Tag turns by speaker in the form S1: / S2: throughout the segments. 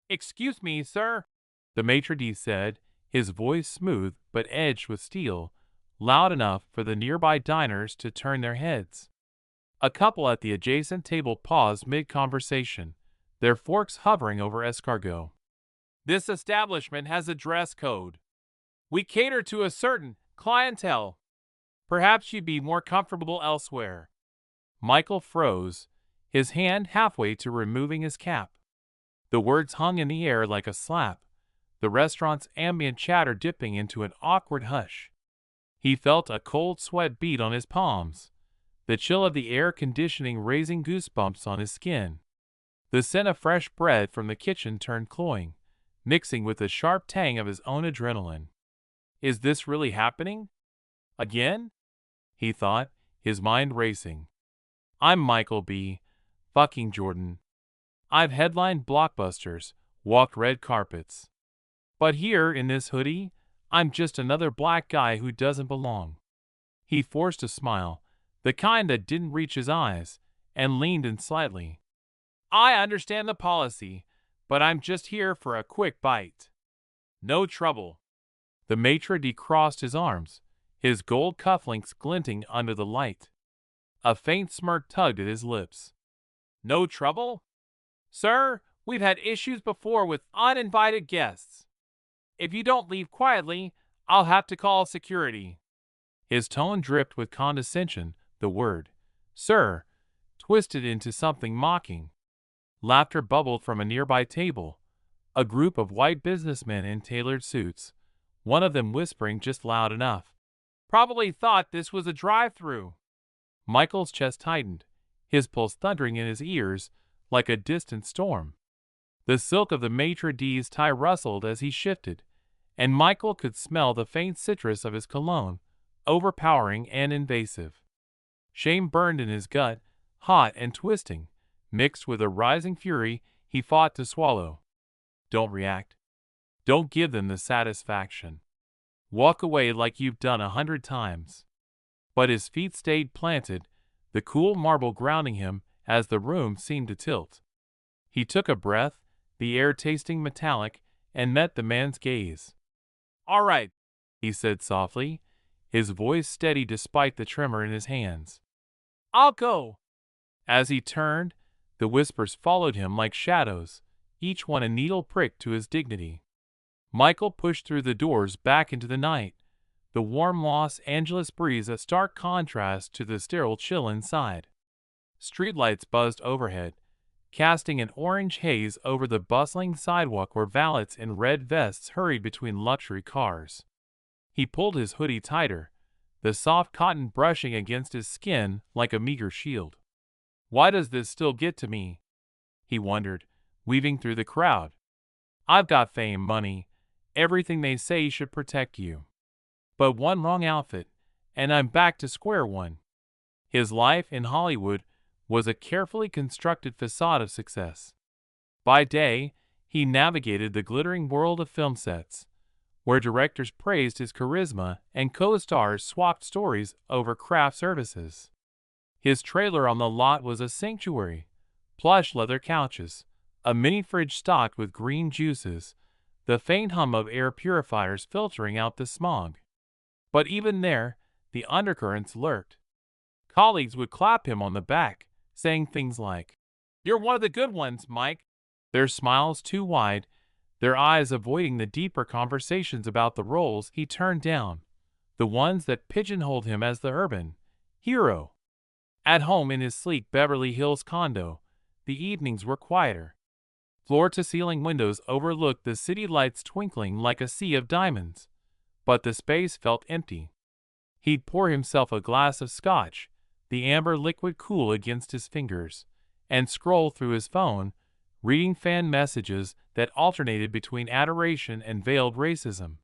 S1: Excuse me, sir, the maitre d' said, his voice smooth but edged with steel, loud enough for the nearby diners to turn their heads. A couple at the adjacent table paused mid-conversation, their forks hovering over escargot. This establishment has a dress code. We cater to a certain clientele. Perhaps you'd be more comfortable elsewhere. Michael froze, his hand halfway to removing his cap. The words hung in the air like a slap, the restaurant's ambient chatter dipping into an awkward hush. He felt a cold sweat beat on his palms, the chill of the air conditioning raising goosebumps on his skin. The scent of fresh bread from the kitchen turned cloying, mixing with the sharp tang of his own adrenaline. Is this really happening? Again? He thought, his mind racing. I'm Michael B. fucking Jordan. I've headlined blockbusters, walked red carpets. But here, in this hoodie, I'm just another black guy who doesn't belong. He forced a smile, the kind that didn't reach his eyes, and leaned in slightly. I understand the policy, but I'm just here for a quick bite. No trouble. The maitre d' crossed his arms, his gold cufflinks glinting under the light. A faint smirk tugged at his lips. No trouble? Sir, we've had issues before with uninvited guests. If you don't leave quietly, I'll have to call security. His tone dripped with condescension, the word, sir, twisted into something mocking. Laughter bubbled from a nearby table, a group of white businessmen in tailored suits, one of them whispering just loud enough. Probably thought this was a drive-through. Michael's chest tightened, his pulse thundering in his ears like a distant storm. The silk of the maitre d's tie rustled as he shifted, and Michael could smell the faint citrus of his cologne, overpowering and invasive. Shame burned in his gut, hot and twisting, mixed with a rising fury he fought to swallow. Don't react. Don't give them the satisfaction. Walk away like you've done 100 times. But his feet stayed planted, the cool marble grounding him as the room seemed to tilt. He took a breath, the air tasting metallic, and met the man's gaze. All right, he said softly, his voice steady despite the tremor in his hands. I'll go. As he turned, the whispers followed him like shadows, each one a needle prick to his dignity. Michael pushed through the doors back into the night, the warm Los Angeles breeze a stark contrast to the sterile chill inside. Streetlights buzzed overhead, casting an orange haze over the bustling sidewalk where valets in red vests hurried between luxury cars. He pulled his hoodie tighter, the soft cotton brushing against his skin like a meager shield. Why does this still get to me? He wondered, weaving through the crowd. I've got fame, money, everything they say should protect you. But one wrong outfit, and I'm back to square one. His life in Hollywood was a carefully constructed facade of success. By day, he navigated the glittering world of film sets, where directors praised his charisma and co-stars swapped stories over craft services. His trailer on the lot was a sanctuary, plush leather couches, a mini fridge stocked with green juices, the faint hum of air purifiers filtering out the smog. But even there, the undercurrents lurked. Colleagues would clap him on the back, saying things like, "You're one of the good ones, Mike," their smiles too wide, their eyes avoiding the deeper conversations about the roles he turned down, the ones that pigeonholed him as the urban hero. At home in his sleek Beverly Hills condo, the evenings were quieter. Floor-to-ceiling windows overlooked the city lights twinkling like a sea of diamonds, but the space felt empty. He'd pour himself a glass of scotch, the amber liquid cool against his fingers, and scroll through his phone, reading fan messages that alternated between adoration and veiled racism.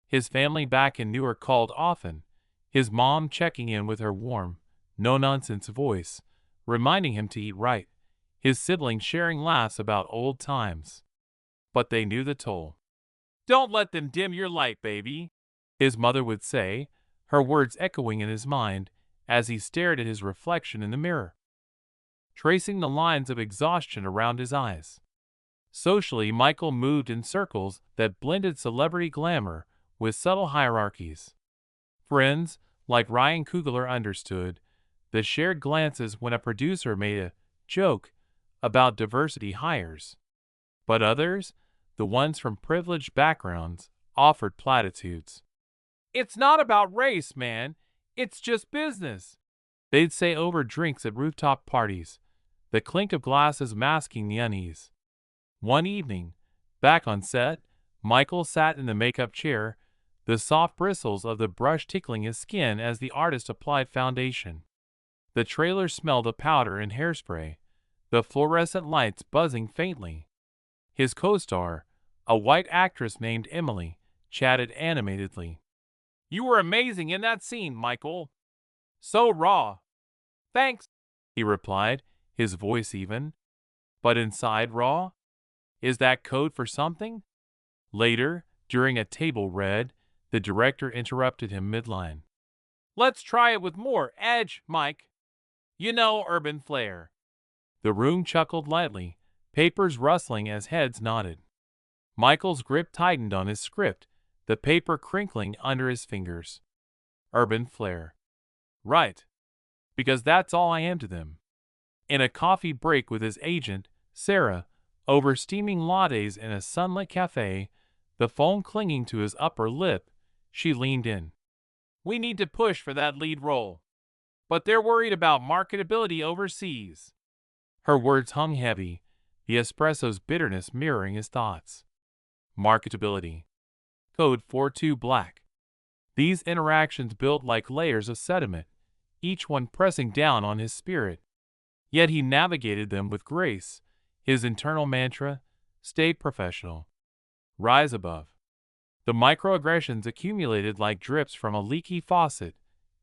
S1: His family back in Newark called often, his mom checking in with her warm, no-nonsense voice, reminding him to eat right, his siblings sharing laughs about old times. But they knew the toll. "Don't let them dim your light, baby," his mother would say, her words echoing in his mind as he stared at his reflection in the mirror, tracing the lines of exhaustion around his eyes. Socially, Michael moved in circles that blended celebrity glamour with subtle hierarchies. Friends, like Ryan Coogler, understood the shared glances when a producer made a joke about diversity hires. But others, the ones from privileged backgrounds, offered platitudes. "It's not about race, man. It's just business," they'd say over drinks at rooftop parties, the clink of glasses masking the unease. One evening, back on set, Michael sat in the makeup chair, the soft bristles of the brush tickling his skin as the artist applied foundation. The trailer smelled of powder and hairspray, the fluorescent lights buzzing faintly. His co-star, a white actress named Emily, chatted animatedly. "You were amazing in that scene, Michael. So raw." "Thanks," he replied, his voice even. But inside raw? Is that code for something? Later, during a table read, the director interrupted him midline. "Let's try it with more edge, Mike. You know, urban flair." The room chuckled lightly, papers rustling as heads nodded. Michael's grip tightened on his script, the paper crinkling under his fingers. Urban flair. Right. Because that's all I am to them. In a coffee break with his agent, Sarah, over steaming lattes in a sunlit cafe, the foam clinging to his upper lip, she leaned in. "We need to push for that lead role. But they're worried about marketability overseas." Her words hung heavy, the espresso's bitterness mirroring his thoughts. Marketability. Code 42 Black. These interactions built like layers of sediment, each one pressing down on his spirit. Yet he navigated them with grace, his internal mantra, stay professional. Rise above. The microaggressions accumulated like drips from a leaky faucet,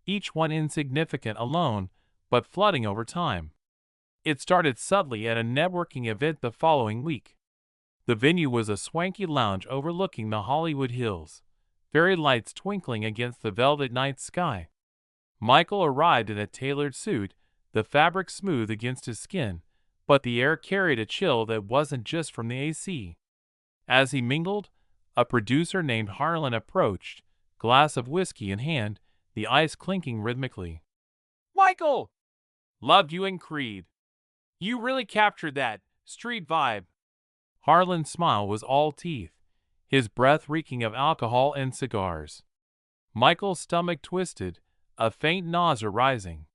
S1: each one insignificant alone, but flooding over time. It started subtly at a networking event the following week. The venue was a swanky lounge overlooking the Hollywood Hills, fairy lights twinkling against the velvet night sky. Michael arrived in a tailored suit, the fabric smooth against his skin, but the air carried a chill that wasn't just from the AC. As he mingled, a producer named Harlan approached, glass of whiskey in hand, the ice clinking rhythmically. "Michael! Loved you in Creed. You really captured that street vibe." Harlan's smile was all teeth, his breath reeking of alcohol and cigars. Michael's stomach twisted, a faint nausea rising.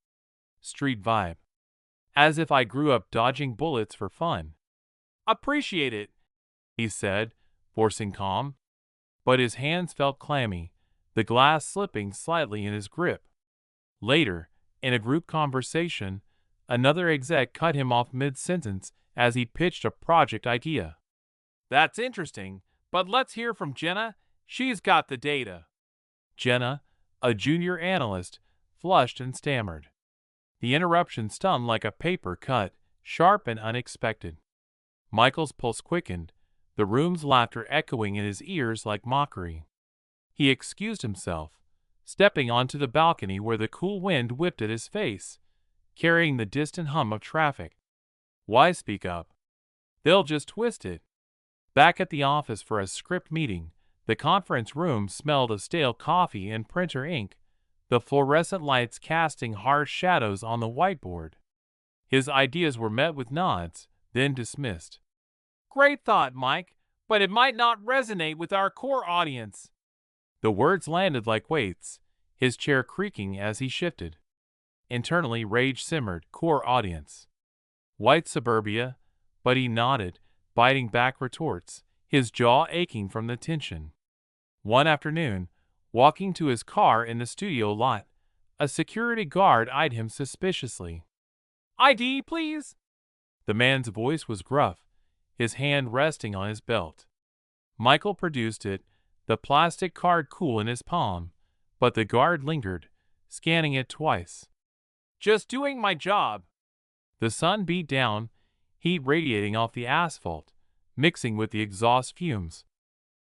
S1: Street vibe. As if I grew up dodging bullets for fun. "Appreciate it," he said, forcing calm. But his hands felt clammy, the glass slipping slightly in his grip. Later, in a group conversation, another exec cut him off mid-sentence as he pitched a project idea. "That's interesting, but let's hear from Jenna. She's got the data." Jenna, a junior analyst, flushed and stammered. The interruption stung like a paper cut, sharp and unexpected. Michael's pulse quickened, the room's laughter echoing in his ears like mockery. He excused himself, stepping onto the balcony where the cool wind whipped at his face, carrying the distant hum of traffic. Why speak up? They'll just twist it. Back at the office for a script meeting, the conference room smelled of stale coffee and printer ink, the fluorescent lights casting harsh shadows on the whiteboard. His ideas were met with nods, then dismissed. "Great thought, Mike, but it might not resonate with our core audience." The words landed like weights, his chair creaking as he shifted. Internally, rage simmered, core audience. White suburbia, but he nodded, biting back retorts, his jaw aching from the tension. One afternoon, walking to his car in the studio lot, a security guard eyed him suspiciously. "ID, please." The man's voice was gruff, his hand resting on his belt. Michael produced it, the plastic card cool in his palm, but the guard lingered, scanning it twice. "Just doing my job." The sun beat down, heat radiating off the asphalt, mixing with the exhaust fumes.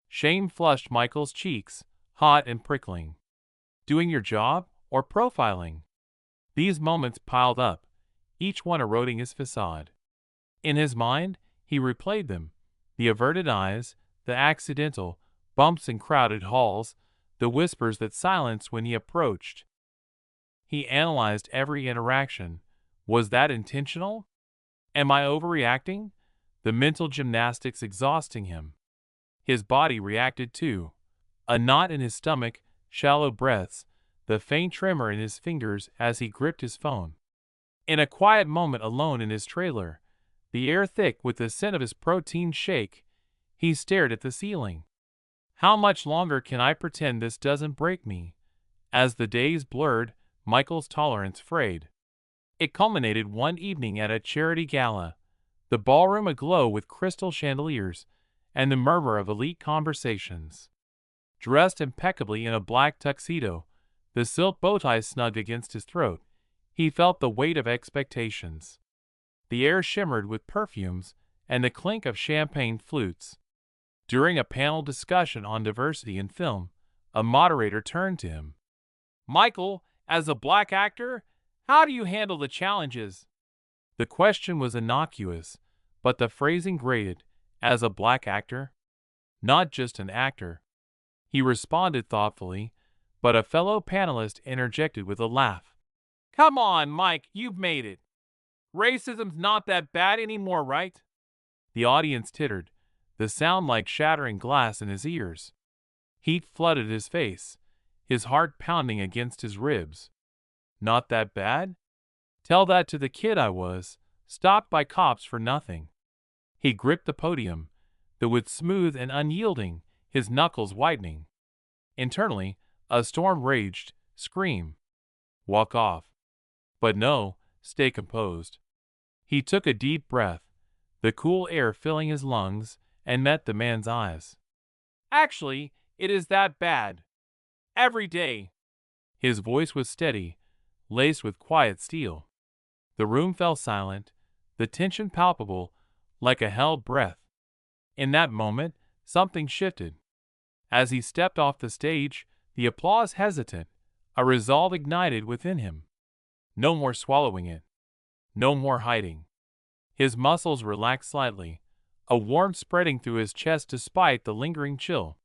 S1: Shame flushed Michael's cheeks, hot and prickling. Doing your job or profiling? These moments piled up, each one eroding his facade. In his mind, he replayed them, The averted eyes, the accidental bumps in crowded halls, the whispers that silenced when he approached. He analyzed every interaction. Was that intentional? Am I overreacting? The mental gymnastics exhausting him. His body reacted too. A knot in his stomach, shallow breaths, the faint tremor in his fingers as he gripped his phone. In a quiet moment alone in his trailer, the air thick with the scent of his protein shake, he stared at the ceiling. How much longer can I pretend this doesn't break me? As the days blurred, Michael's tolerance frayed. It culminated one evening at a charity gala, the ballroom aglow with crystal chandeliers and the murmur of elite conversations. Dressed impeccably in a black tuxedo, the silk bow tie snugged against his throat, he felt the weight of expectations. The air shimmered with perfumes and the clink of champagne flutes. During a panel discussion on diversity in film, a moderator turned to him. "Michael, as a black actor, how do you handle the challenges?" The question was innocuous, but the phrasing grated. As a black actor? Not just an actor. He responded thoughtfully, but a fellow panelist interjected with a laugh. "Come on, Mike, you've made it. Racism's not that bad anymore, right?" The audience tittered, the sound like shattering glass in his ears. Heat flooded his face, his heart pounding against his ribs. Not that bad? Tell that to the kid I was, stopped by cops for nothing. He gripped the podium, the wood smooth and unyielding, his knuckles whitening. Internally, a storm raged. Scream. Walk off. But no, stay composed. He took a deep breath, the cool air filling his lungs, and met the man's eyes. "Actually, it is that bad. Every day." His voice was steady, laced with quiet steel. The room fell silent, the tension palpable, like a held breath. In that moment, something shifted. As he stepped off the stage, the applause hesitant, a resolve ignited within him. No more swallowing it. No more hiding. His muscles relaxed slightly, a warmth spreading through his chest despite the lingering chill.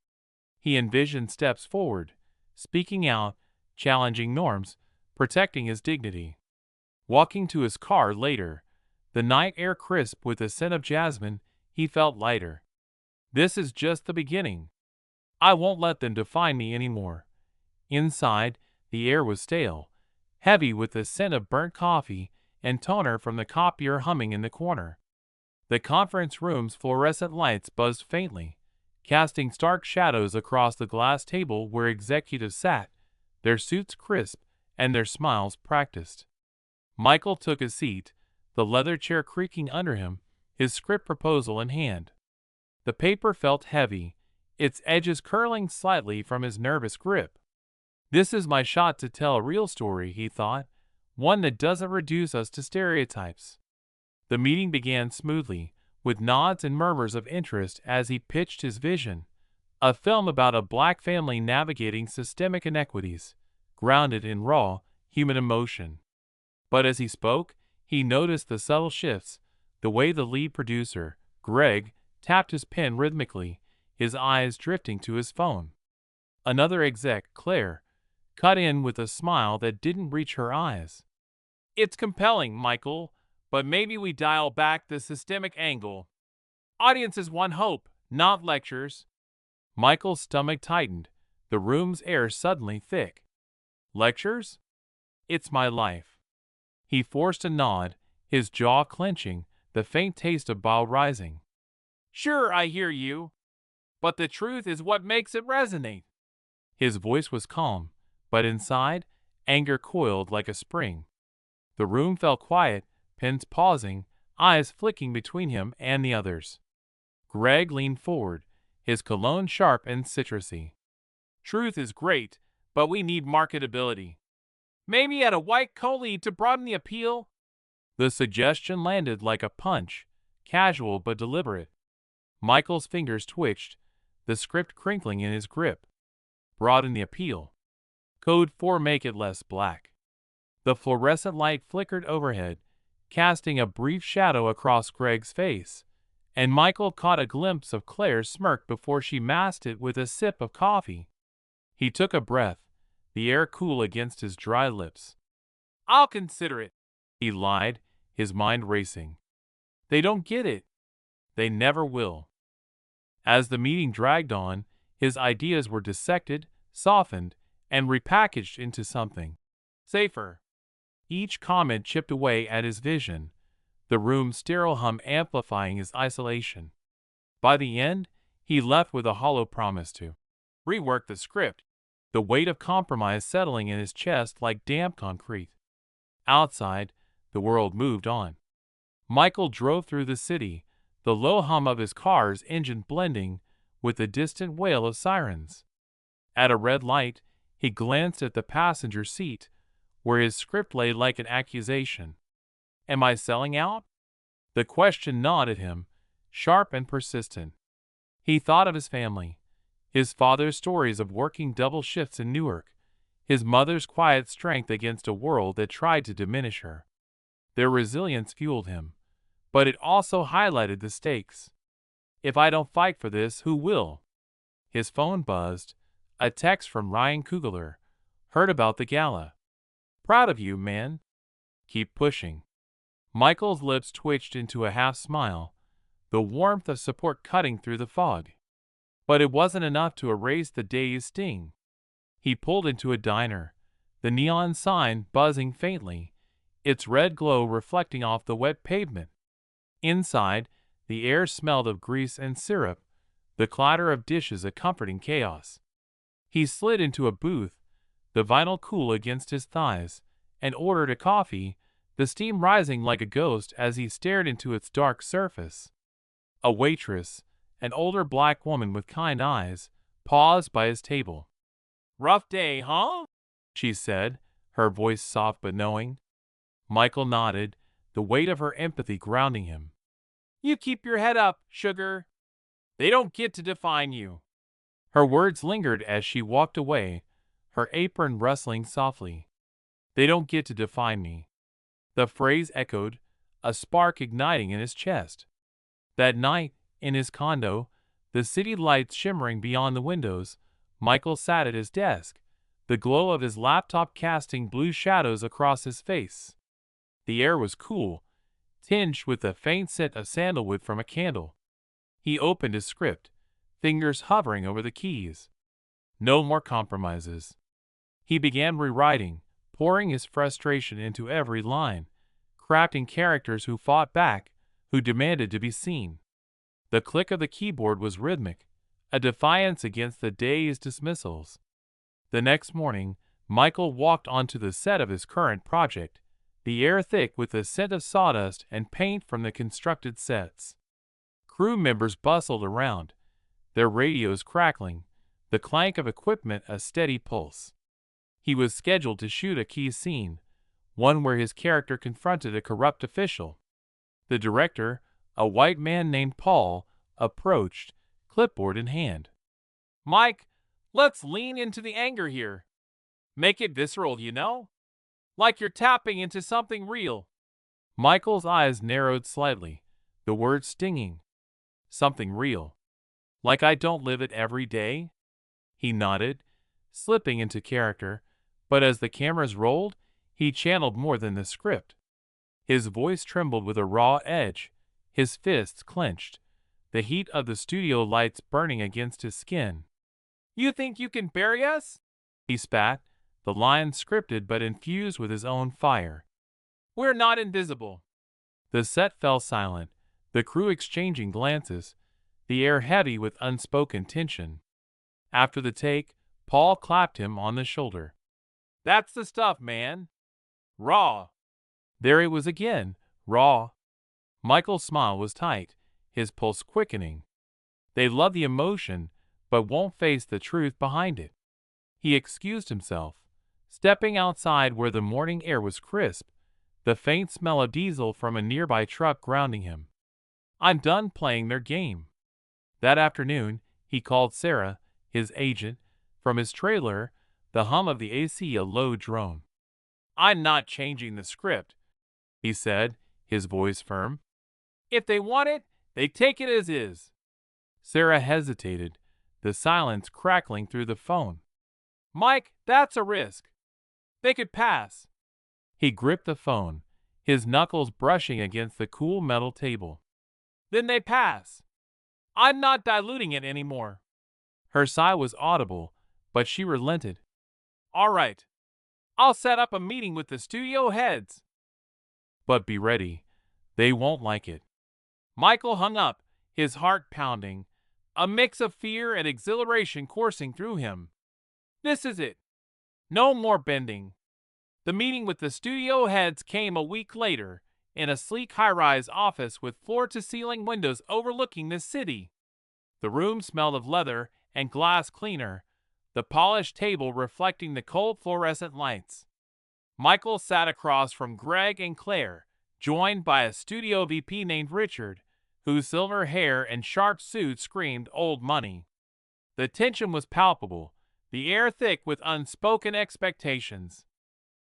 S1: He envisioned steps forward, speaking out, challenging norms, protecting his dignity. Walking to his car later, the night air crisp with the scent of jasmine, he felt lighter. This is just the beginning. I won't let them define me anymore. Inside, the air was stale, heavy with the scent of burnt coffee and toner from the copier humming in the corner. The conference room's fluorescent lights buzzed faintly, casting stark shadows across the glass table where executives sat, their suits crisp and their smiles practiced. Michael took a seat, the leather chair creaking under him, his script proposal in hand. The paper felt heavy, its edges curling slightly from his nervous grip. This is my shot to tell a real story, he thought, one that doesn't reduce us to stereotypes. The meeting began smoothly, with nods and murmurs of interest as he pitched his vision, a film about a black family navigating systemic inequities, grounded in raw, human emotion. But as he spoke, he noticed the subtle shifts, the way the lead producer, Greg, tapped his pen rhythmically, his eyes drifting to his phone. Another exec, Claire, cut in with a smile that didn't reach her eyes. "It's compelling, Michael, but maybe we dial back the systemic angle. Audiences want hope, not lectures." Michael's stomach tightened, the room's air suddenly thick. "Lectures? It's my life." He forced a nod, his jaw clenching, the faint taste of bile rising. "Sure, I hear you. But the truth is what makes it resonate." His voice was calm, but inside, anger coiled like a spring. The room fell quiet, pens pausing, eyes flicking between him and the others. Greg leaned forward, his cologne sharp and citrusy. "Truth is great, but we need marketability. Maybe add a white co-lead to broaden the appeal?" The suggestion landed like a punch, casual but deliberate. Michael's fingers twitched, the script crinkling in his grip. Broaden the appeal. Code 4 make it less black. The fluorescent light flickered overhead, casting a brief shadow across Greg's face, and Michael caught a glimpse of Claire's smirk before she masked it with a sip of coffee. He took a breath, the air cool against his dry lips. "I'll consider it," he lied, his mind racing. "They don't get it. They never will." As the meeting dragged on, his ideas were dissected, softened, and repackaged into something safer. Each comment chipped away at his vision, the room's sterile hum amplifying his isolation. By the end, he left with a hollow promise to rework the script, the weight of compromise settling in his chest like damp concrete. Outside, the world moved on. Michael drove through the city, the low hum of his car's engine blending with the distant wail of sirens. At a red light, he glanced at the passenger seat, where his script lay like an accusation. "Am I selling out?" The question gnawed at him, sharp and persistent. He thought of his family, his father's stories of working double shifts in Newark, his mother's quiet strength against a world that tried to diminish her. Their resilience fueled him, but it also highlighted the stakes. "If I don't fight for this, who will?" His phone buzzed, a text from Ryan Coogler. "Heard about the gala. Proud of you, man. Keep pushing." Michael's lips twitched into a half smile, the warmth of support cutting through the fog. But it wasn't enough to erase the day's sting. He pulled into a diner, the neon sign buzzing faintly, its red glow reflecting off the wet pavement. Inside, the air smelled of grease and syrup, the clatter of dishes a comforting chaos. He slid into a booth, the vinyl cool against his thighs, and ordered a coffee, the steam rising like a ghost as he stared into its dark surface. A waitress, an older black woman with kind eyes, paused by his table. "Rough day, huh?" she said, her voice soft but knowing. Michael nodded, the weight of her empathy grounding him. "You keep your head up, sugar. They don't get to define you." Her words lingered as she walked away, her apron rustling softly. "They don't get to define me." The phrase echoed, a spark igniting in his chest. That night, in his condo, the city lights shimmering beyond the windows, Michael sat at his desk, the glow of his laptop casting blue shadows across his face. The air was cool, tinged with the faint scent of sandalwood from a candle. He opened his script, fingers hovering over the keys. No more compromises. He began rewriting, pouring his frustration into every line, crafting characters who fought back, who demanded to be seen. The click of the keyboard was rhythmic, a defiance against the day's dismissals. The next morning, Michael walked onto the set of his current project, the air thick with the scent of sawdust and paint from the constructed sets. Crew members bustled around, their radios crackling, the clank of equipment a steady pulse. He was scheduled to shoot a key scene, one where his character confronted a corrupt official. The director, a white man named Paul, approached, clipboard in hand. "Mike, let's lean into the anger here. Make it visceral, you know? Like you're tapping into something real." Michael's eyes narrowed slightly, the words stinging. "Something real. Like I don't live it every day?" He nodded, slipping into character, but as the cameras rolled, he channeled more than the script. His voice trembled with a raw edge, his fists clenched, the heat of the studio lights burning against his skin. "You think you can bury us?" he spat, the line scripted but infused with his own fire. "We're not invisible." The set fell silent, the crew exchanging glances, the air heavy with unspoken tension. After the take, Paul clapped him on the shoulder. "That's the stuff, man. Raw." There it was again, raw. Michael's smile was tight, his pulse quickening. They love the emotion, but won't face the truth behind it. He excused himself, stepping outside where the morning air was crisp, the faint smell of diesel from a nearby truck grounding him. "I'm done playing their game." That afternoon, he called Sarah, his agent, from his trailer, the hum of the AC a low drone. "I'm not changing the script," he said, his voice firm. "If they want it, They take it as is. Sarah hesitated, the silence crackling through the phone. Mike, that's a risk. They could pass. He gripped the phone, his knuckles brushing against the cool metal table. Then they pass. I'm not diluting it anymore. Her sigh was audible, but she relented. All right. I'll set up a meeting with the studio heads. But be ready. They won't like it. Michael hung up, his heart pounding, a mix of fear and exhilaration coursing through him. This is it. No more bending. The meeting with the studio heads came a week later, in a sleek high-rise office with floor-to-ceiling windows overlooking the city. The room smelled of leather and glass cleaner, the polished table reflecting the cold fluorescent lights. Michael sat across from Greg and Claire, joined by a studio VP named Richard, whose silver hair and sharp suit screamed old money. The tension was palpable, the air thick with unspoken expectations.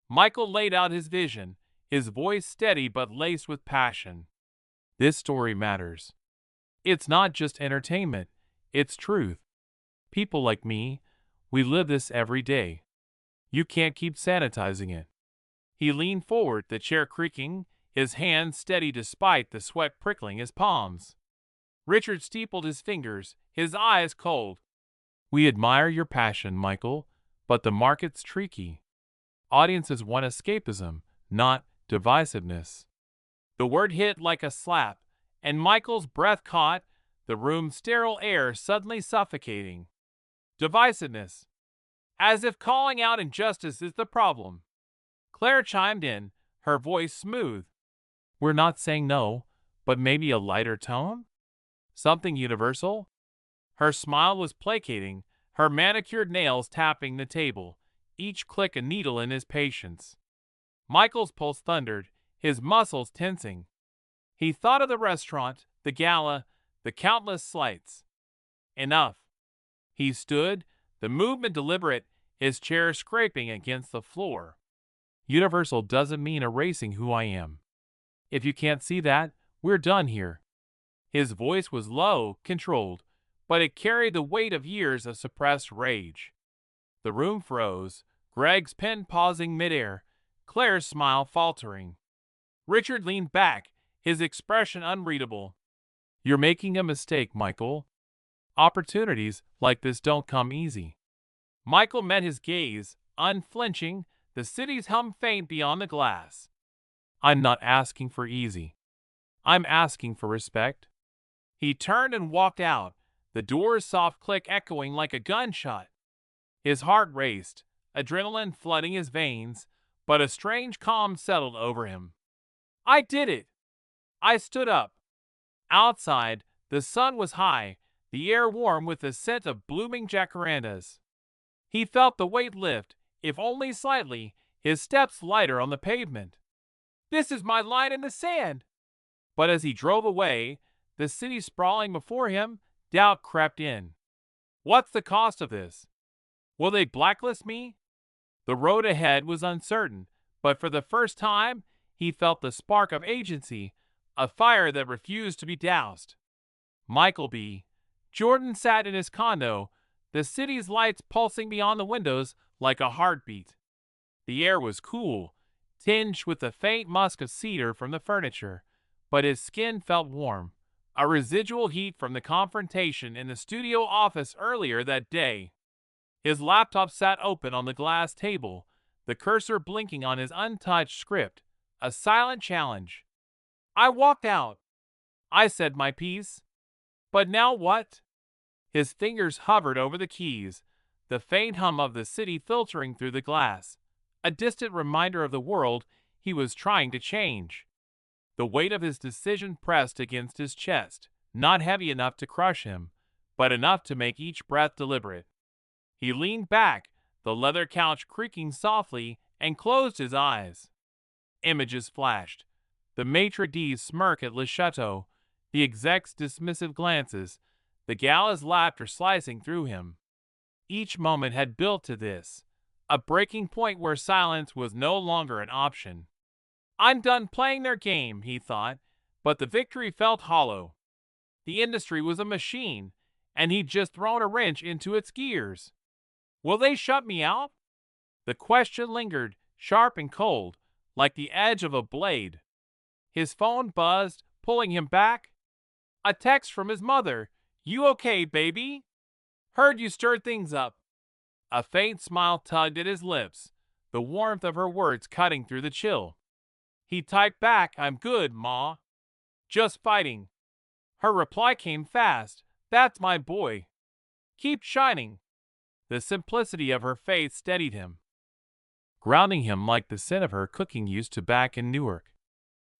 S1: Michael laid out his vision, his voice steady but laced with passion. This story matters. It's not just entertainment, it's truth. People like me, we live this every day. You can't keep sanitizing it. He leaned forward, the chair creaking, his hands steady despite the sweat prickling his palms. Richard steepled his fingers, his eyes cold. We admire your passion, Michael, but the market's tricky. Audiences want escapism, not divisiveness. The word hit like a slap, and Michael's breath caught, the room's sterile air suddenly suffocating. Divisiveness. As if calling out injustice is the problem. Claire chimed in, her voice smooth. We're not saying no, but maybe a lighter tone? Something universal? Her smile was placating, her manicured nails tapping the table, each click a needle in his patience. Michael's pulse thundered, his muscles tensing. He thought of the restaurant, the gala, the countless slights. Enough. He stood, the movement deliberate, his chair scraping against the floor. Universal doesn't mean erasing who I am. If you can't see that, we're done here. His voice was low, controlled, but it carried the weight of years of suppressed rage. The room froze, Greg's pen pausing midair, Claire's smile faltering. Richard leaned back, his expression unreadable. You're making a mistake, Michael. Opportunities like this don't come easy. Michael met his gaze, unflinching, the city's hum faint beyond the glass. I'm not asking for easy. I'm asking for respect. He turned and walked out, the door's soft click echoing like a gunshot. His heart raced, adrenaline flooding his veins, but a strange calm settled over him. I did it. I stood up. Outside, the sun was high, the air warm with the scent of blooming jacarandas. He felt the weight lift, if only slightly, his steps lighter on the pavement. This is my line in the sand. But as he drove away, the city sprawling before him, doubt crept in. What's the cost of this? Will they blacklist me? The road ahead was uncertain, but for the first time, he felt the spark of agency, a fire that refused to be doused. Michael B. Jordan sat in his condo, the city's lights pulsing beyond the windows like a heartbeat. The air was cool, tinged with the faint musk of cedar from the furniture, but his skin felt warm, a residual heat from the confrontation in the studio office earlier that day. His laptop sat open on the glass table, the cursor blinking on his untouched script, a silent challenge. I walked out. I said my piece. But now what? His fingers hovered over the keys, the faint hum of the city filtering through the glass, a distant reminder of the world he was trying to change. The weight of his decision pressed against his chest, not heavy enough to crush him, but enough to make each breath deliberate. He leaned back, the leather couch creaking softly, and closed his eyes. Images flashed. The maitre d's smirk at Le Chateau, the exec's dismissive glances, the gala's laughter slicing through him. Each moment had built to this, a breaking point where silence was no longer an option. I'm done playing their game, he thought, but the victory felt hollow. The industry was a machine, and he'd just thrown a wrench into its gears. Will they shut me out? The question lingered, sharp and cold, like the edge of a blade. His phone buzzed, pulling him back. A text from his mother. You okay, baby? Heard you stirred things up. A faint smile tugged at his lips, the warmth of her words cutting through the chill. He typed back, I'm good, Ma. Just fighting. Her reply came fast. That's my boy. Keep shining. The simplicity of her faith steadied him, grounding him like the scent of her cooking used to back in Newark.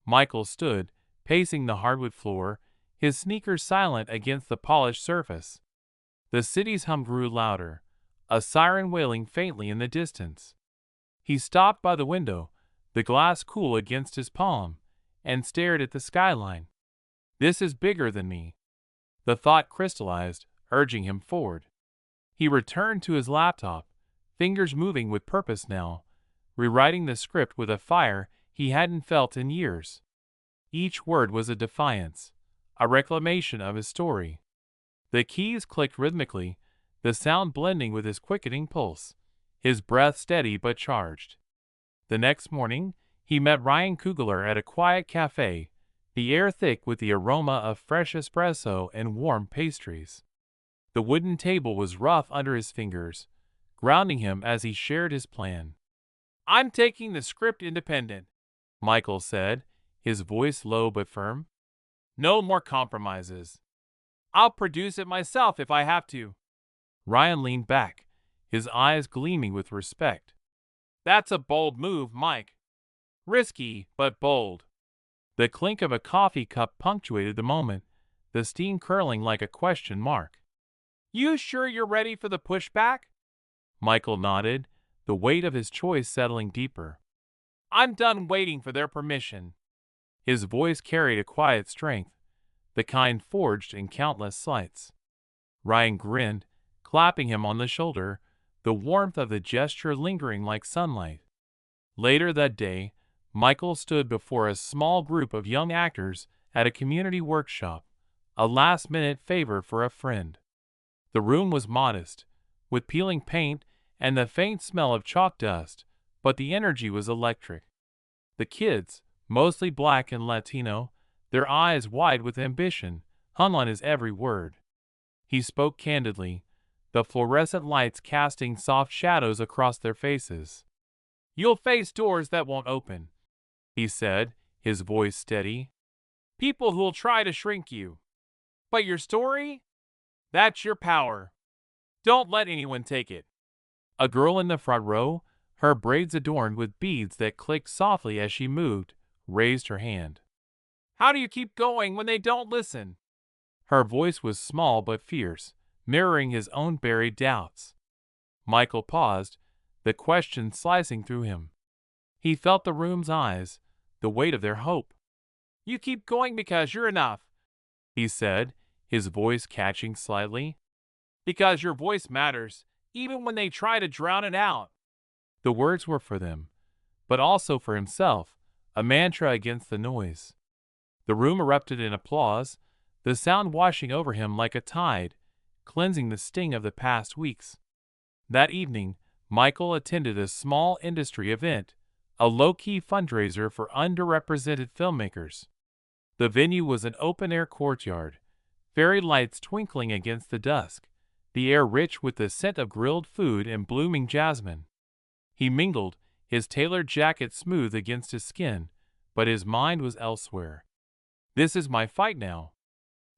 S1: Michael stood, pacing the hardwood floor, his sneakers silent against the polished surface. The city's hum grew louder, a siren wailing faintly in the distance. He stopped by the window, the glass cool against his palm, and stared at the skyline. This is bigger than me. The thought crystallized, urging him forward. He returned to his laptop, fingers moving with purpose now, rewriting the script with a fire he hadn't felt in years. Each word was a defiance, a reclamation of his story. The keys clicked rhythmically, the sound blending with his quickening pulse, his breath steady but charged. The next morning, he met Ryan Kugler at a quiet cafe, the air thick with the aroma of fresh espresso and warm pastries. The wooden table was rough under his fingers, grounding him as he shared his plan. I'm taking the script independent, Michael said, his voice low but firm. No more compromises. I'll produce it myself if I have to. Ryan leaned back, his eyes gleaming with respect. That's a bold move, Mike. Risky, but bold. The clink of a coffee cup punctuated the moment, the steam curling like a question mark. You sure you're ready for the pushback? Michael nodded, the weight of his choice settling deeper. I'm done waiting for their permission. His voice carried a quiet strength, the kind forged in countless slights. Ryan grinned, clapping him on the shoulder, the warmth of the gesture lingering like sunlight. Later that day, Michael stood before a small group of young actors at a community workshop, a last-minute favor for a friend. The room was modest, with peeling paint and the faint smell of chalk dust, but the energy was electric. The kids, mostly black and Latino, their eyes wide with ambition, hung on his every word. He spoke candidly, the fluorescent lights casting soft shadows across their faces. You'll face doors that won't open, he said, his voice steady. People who'll try to shrink you. But your story? That's your power. Don't let anyone take it. A girl in the front row, her braids adorned with beads that clicked softly as she moved, raised her hand. How do you keep going when they don't listen? Her voice was small but fierce, mirroring his own buried doubts. Michael paused, the question slicing through him. He felt the room's eyes, the weight of their hope. You keep going because you're enough, he said, his voice catching slightly. Because your voice matters, even when they try to drown it out. The words were for them, but also for himself, a mantra against the noise. The room erupted in applause, the sound washing over him like a tide, cleansing the sting of the past weeks. That evening, Michael attended a small industry event, a low-key fundraiser for underrepresented filmmakers. The venue was an open-air courtyard, fairy lights twinkling against the dusk, the air rich with the scent of grilled food and blooming jasmine. He mingled, his tailored jacket smooth against his skin, but his mind was elsewhere. This is my fight now.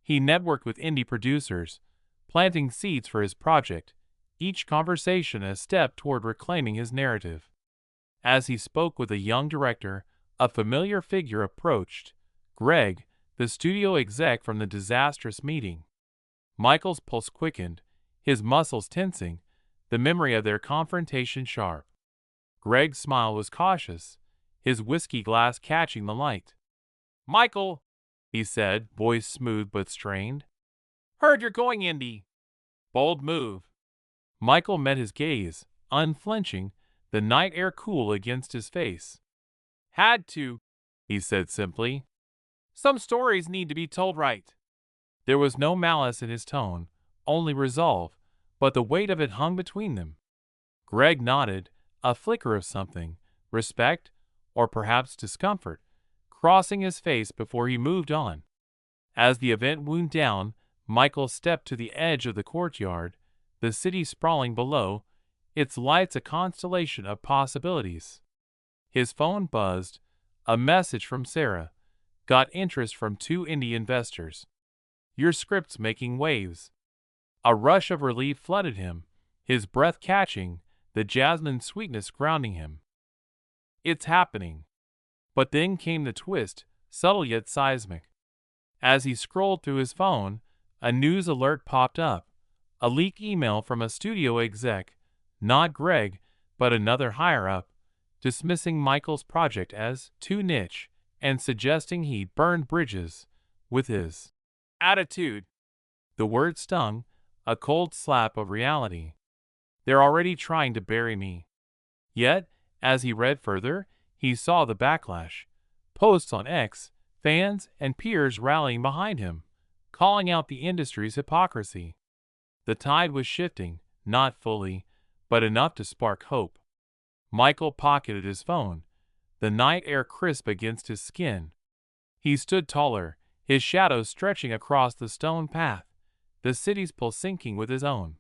S1: He networked with indie producers, planting seeds for his project, each conversation a step toward reclaiming his narrative. As he spoke with a young director, a familiar figure approached, Greg, the studio exec from the disastrous meeting. Michael's pulse quickened, his muscles tensing, the memory of their confrontation sharp. Greg's smile was cautious, his whiskey glass catching the light. Michael, he said, voice smooth but strained. Heard you're going indie. Bold move. Michael met his gaze, unflinching, the night air cool against his face. Had to, he said simply. Some stories need to be told right. There was no malice in his tone, only resolve, but the weight of it hung between them. Greg nodded, a flicker of something, respect, or perhaps discomfort, crossing his face before he moved on. As the event wound down, Michael stepped to the edge of the courtyard, the city sprawling below, its lights a constellation of possibilities. His phone buzzed, a message from Sarah. Got interest from 2 indie investors. Your script's making waves. A rush of relief flooded him, his breath catching, the jasmine sweetness grounding him. It's happening. But then came the twist, subtle yet seismic. As he scrolled through his phone, a news alert popped up. A leak email from a studio exec, not Greg, but another higher-up, dismissing Michael's project as too niche and suggesting he'd burned bridges with his attitude. The word stung, a cold slap of reality. They're already trying to bury me. Yet, as he read further, he saw the backlash. Posts on X, fans and peers rallying behind him, calling out the industry's hypocrisy. The tide was shifting, not fully, but enough to spark hope. Michael pocketed his phone, the night air crisp against his skin. He stood taller, his shadow stretching across the stone path, the city's pulse syncing with his own.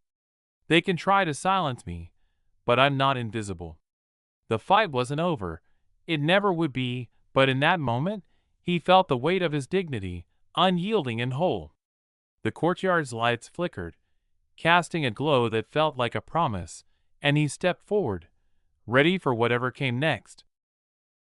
S1: They can try to silence me, but I'm not invisible. The fight wasn't over. It never would be, but in that moment, he felt the weight of his dignity, unyielding and whole. The courtyard's lights flickered, casting a glow that felt like a promise, and he stepped forward, ready for whatever came next.